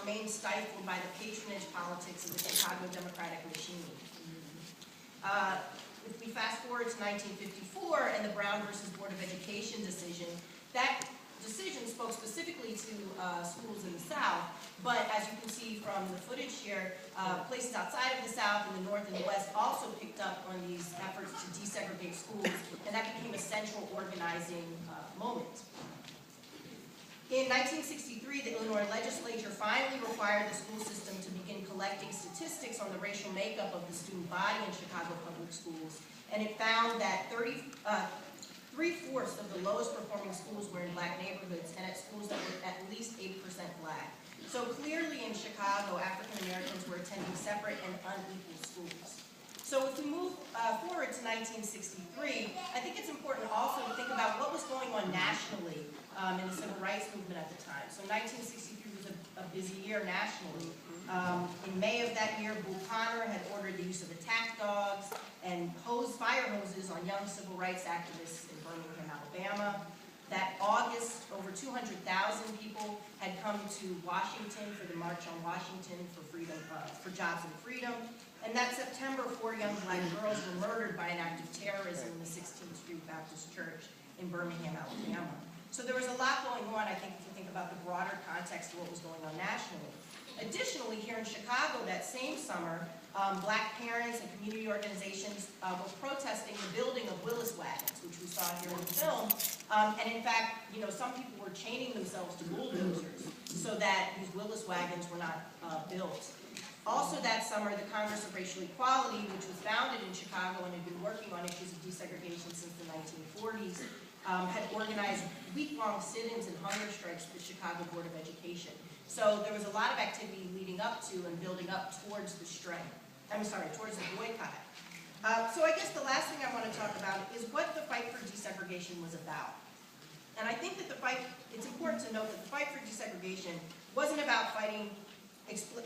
remained stifled by the patronage politics of the Chicago Democratic machine. If we fast forward to 1954 and the Brown versus Board of Education decision, that decision spoke specifically to schools in the South, but as you can see from the footage here, places outside of the South, in the North and the West, also picked up on these efforts to desegregate schools, and that became a central organizing moment. In 1963, the Illinois legislature finally required the school system to begin collecting statistics on the racial makeup of the student body in Chicago public schools, and it found that 3/4 of the lowest performing schools were in black neighborhoods and at schools that were at least 80% black. So clearly in Chicago, African Americans were attending separate and unequal schools. So if we move forward to 1963, I think it's important also to think about what was going on nationally in the civil rights movement at the time. So 1963 was a busy year nationally. In May of that year, Bull Connor had ordered the use of attack dogs and fire hoses on young civil rights activists in Birmingham, Alabama. That August, over 200,000 people had come to Washington for the March on Washington for freedom, for jobs and freedom. And that September, 4 young black girls were murdered by an act of terrorism in the 16th Street Baptist Church in Birmingham, Alabama. So there was a lot going on, I think, if you think about the broader context of what was going on nationally. Additionally, here in Chicago that same summer, black parents and community organizations were protesting the building of Willis wagons, which we saw here in the film. And in fact, some people were chaining themselves to bulldozers so that these Willis wagons were not built. Also that summer, the Congress of Racial Equality, which was founded in Chicago and had been working on issues of desegregation since the 1940s, had organized week-long sit-ins and hunger strikes with the Chicago Board of Education. So there was a lot of activity leading up to and building up towards the strike. Towards the boycott. So I guess the last thing I want to talk about is what the fight for desegregation was about. And I think that it's important to note that the fight for desegregation wasn't about fighting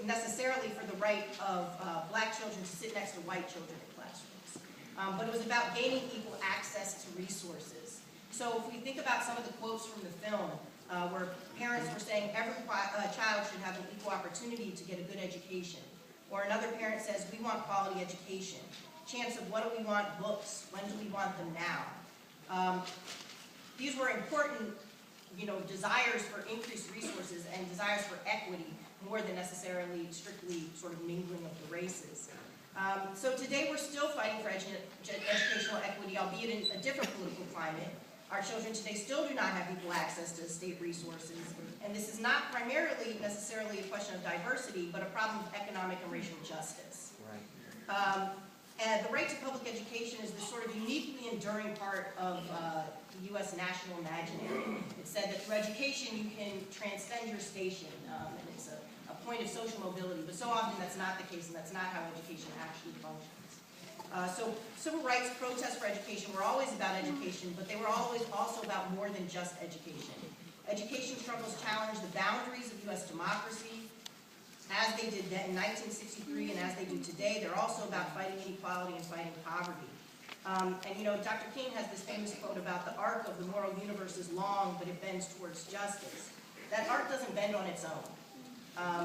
necessarily for the right of black children to sit next to white children in classrooms. But it was about gaining equal access to resources. So if we think about some of the quotes from the film, where parents were saying every child should have an equal opportunity to get a good education. Or another parent says, we want quality education. Chance of what do we want? Books. When do we want them now? These were important, desires for increased resources and desires for equity more than necessarily strictly sort of mingling of the races. So today we're still fighting for educational equity, albeit in a different political climate. Our children today still do not have equal access to state resources, and this is not primarily necessarily a question of diversity, but a problem of economic and racial justice. Right. And the right to public education is this sort of uniquely enduring part of the U.S. national imaginary. It said that through education you can transcend your station, and it's a point of social mobility, but so often that's not the case, and that's not how education actually functions. So civil rights protests for education were always about education, but they were always also about more than just education. Education struggles challenged the boundaries of U.S. democracy, as they did in 1963 and as they do today. They're also about fighting inequality and fighting poverty. Dr. King has this famous quote about the arc of the moral universe is long, but it bends towards justice. That arc doesn't bend on its own.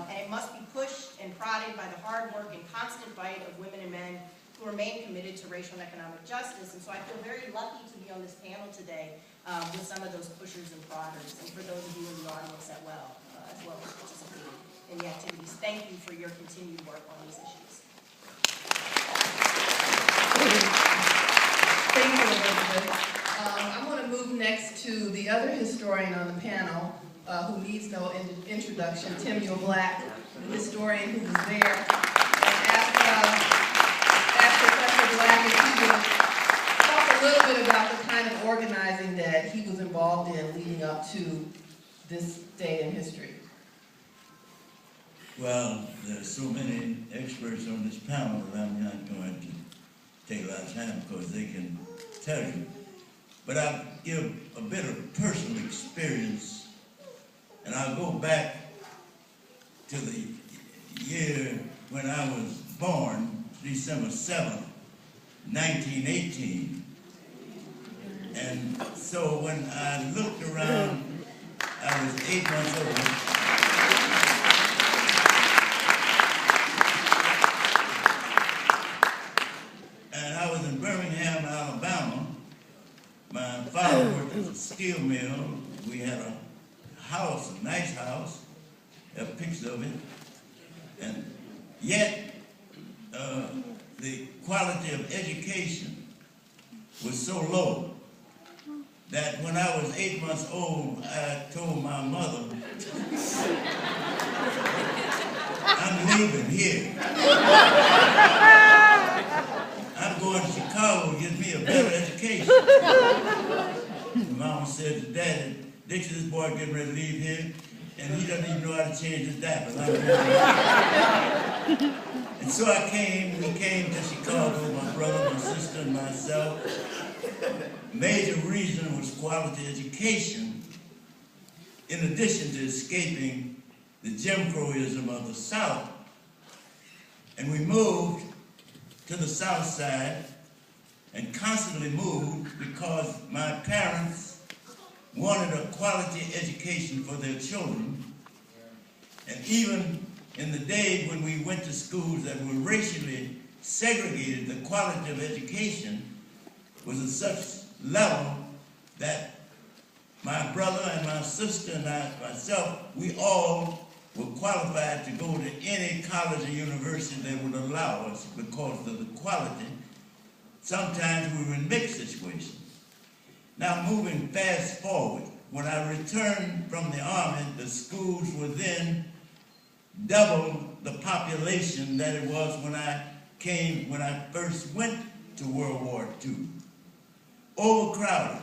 And it must be pushed and prodded by the hard work and constant fight of women and men who remain committed to racial and economic justice. And so I feel very lucky to be on this panel today with some of those pushers and prodders, and for those of you in the audience as well as participating in the activities. Thank you for your continued work on these issues. Thank you, Elizabeth. I'm going to move next to the other historian on the panel, who needs no introduction, Timuel Black, the historian who was there. And ask Professor Black if he would talk a little bit about the kind of organizing that he was involved in leading up to this day in history. Well, there's so many experts on this panel that I'm not going to take a lot of time because they can tell you. But I'll give a bit of personal experience, and I'll go back to the year when I was born, December 7th, 1918. And so when I looked around, I was 8 months old. steel mill. We had a house, a nice house, a picture of it, and yet the quality of education was so low that when I was 8 months old, I told my mother, I'm leaving here. I'm going to Chicago to get me a better education. Mama said to Daddy, Dixie, this boy getting ready to leave here, and he doesn't even know how to change his diapers. And so we came to Chicago, my brother, my sister, and myself. Major reason was quality education, in addition to escaping the Jim Crowism of the South. And we moved to the South Side, and constantly moved because my parents wanted a quality education for their children. And even in the day when we went to schools that were racially segregated, the quality of education was at such level that my brother and my sister and myself, we all were qualified to go to any college or university that would allow us because of the quality. Sometimes we were in mixed situations. Now, moving fast forward, when I returned from the Army, the schools were then double the population that it was when I first went to World War II. Overcrowded.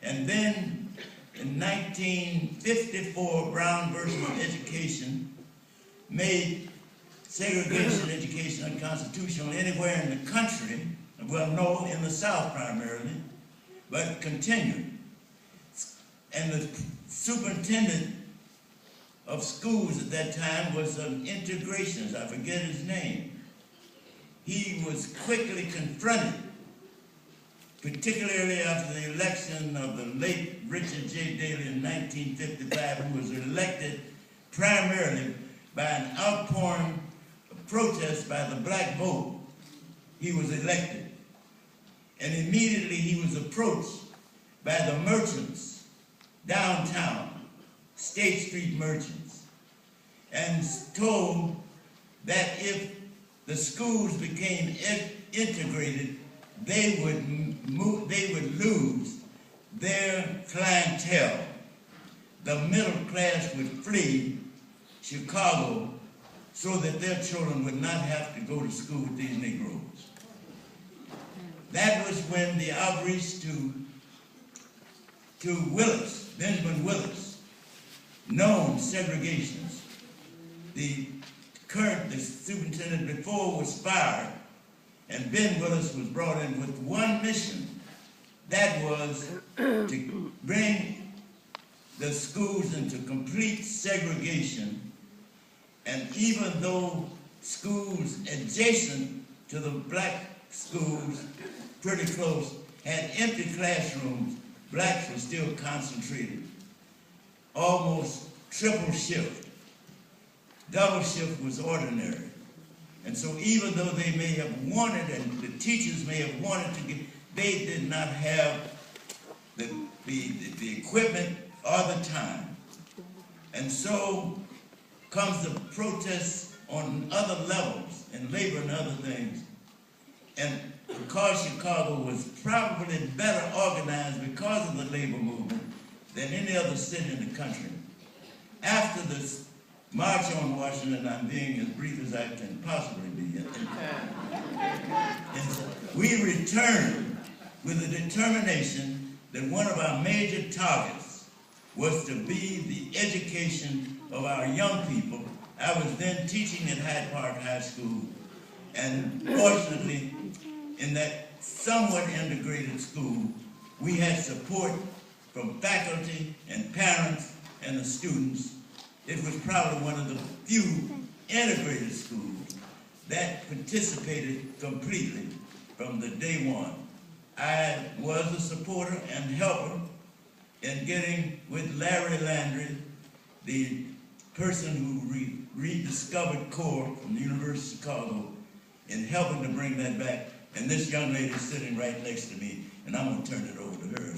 And then in 1954, Brown version of education made segregation education unconstitutional anywhere in the country, well, no, in the South primarily, but continued. And the superintendent of schools at that time was an integrationist, I forget his name. He was quickly confronted, particularly after the election of the late Richard J. Daley in 1955, who was elected primarily by an outpouring of protest by the black vote. He was elected. And immediately he was approached by the merchants downtown, State Street merchants, and told that if the schools became integrated, they would lose their clientele. The middle class would flee Chicago so that their children would not have to go to school with these Negroes. That was when the outreach to Willis, Benjamin Willis, known segregationist. The superintendent before was fired, and Ben Willis was brought in with one mission. That was to bring the schools into complete segregation. And even though schools adjacent to the black schools, pretty close, had empty classrooms, blacks were still concentrated. Almost triple shift. Double shift was ordinary. And so even though they may have wanted, and the teachers may have wanted to get, they did not have the equipment or the time. And so comes the protests on other levels, in labor and other things. And because Chicago was probably better organized because of the labor movement than any other city in the country, after this March on Washington, I'm being as brief as I can possibly be. And we returned with the determination that one of our major targets was to be the education of our young people. I was then teaching at Hyde Park High School, and fortunately, in that somewhat integrated school, we had support from faculty and parents and the students. It was probably one of the few integrated schools that participated completely from the day one. I was a supporter and helper in getting with Larry Landry, the person who rediscovered core from the University of Chicago, in helping to bring that back. And this young lady is sitting right next to me, and I'm going to turn it over to her.